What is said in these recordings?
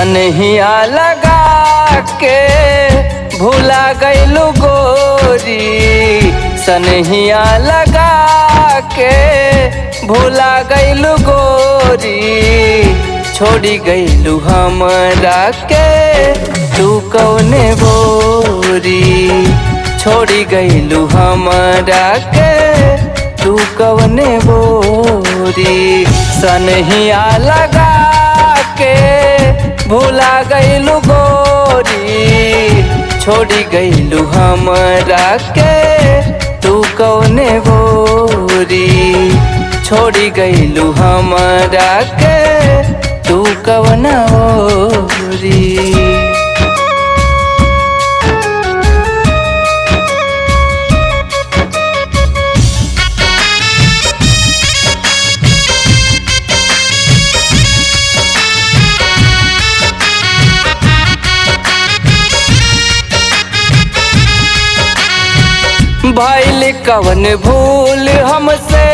सनहिया लगा के भूला गइलू गोरी, सनहिया लगा के भूला गइलू गोरी। छोड़ी गइलू हमरा के तू कौने बोरी, छोड़ी गइलू हमरा के तू कौने बोरी। सनहिया लगा के भूला गइलू गोरी, छोड़ी गइलू हमरा के तू कौने बोरी, छोड़ी गइलू हमरा के तू कौना बोरी। भइल कवन भूल हमसे,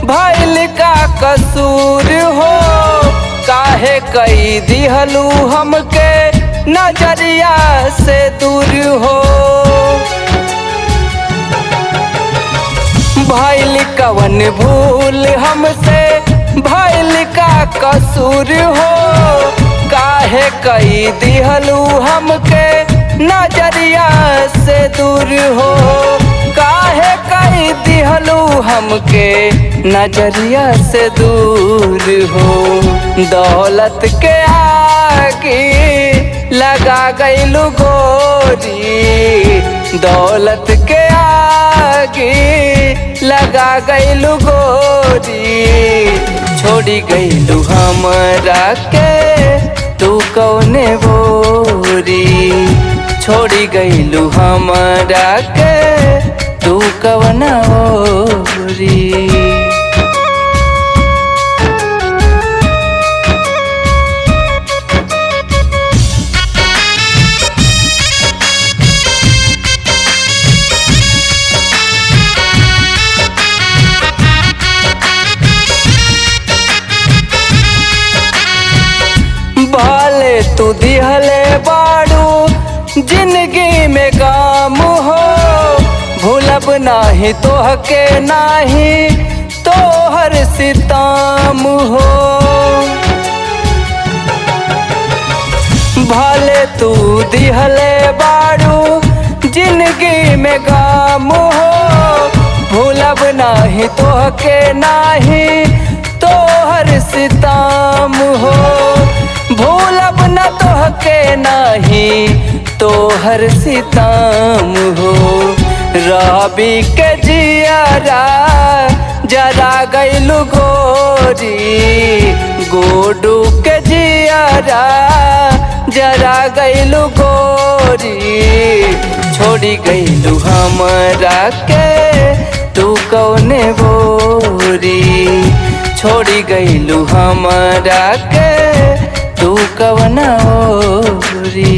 भइल का कसूर हो, काहे कई दिहलू हमके नजरिया से दूर हो। भइल कवन भूल हमसे, भइल का कसूर हो, काहे कई दिहलू हमके नजरिया से दूर हो, काहे कई दिहलू हमके नजरिया से दूर हो। दौलत के आगे लगा गइलू गोरी, दौलत के आगे लगा गइलू गोरी। छोड़ी गइलू हमरा के तू कौने बोरी, छोड़ी गइलू हमरा के तू कौना बोरी। भले तू दिहले बाड़ू जिंदगी में काम हो, भूलब नाही तोहके नाही तोहर सितम हो। भले तू दिहले बाड़ू जिंदगी में काम हो, भूलब नाही तोहके नाही तोहर सितम हो। भूलब न तोहके नाही तोहर सितम हो। रवि के जियारा जरा गइलू गोरी, गोडू के जियारा जरा गइलू गोरी। छोड़ी गइलू हमरा के तू कौने बोरी, छोड़ी गइलू हमरा के तू कौना बोरी।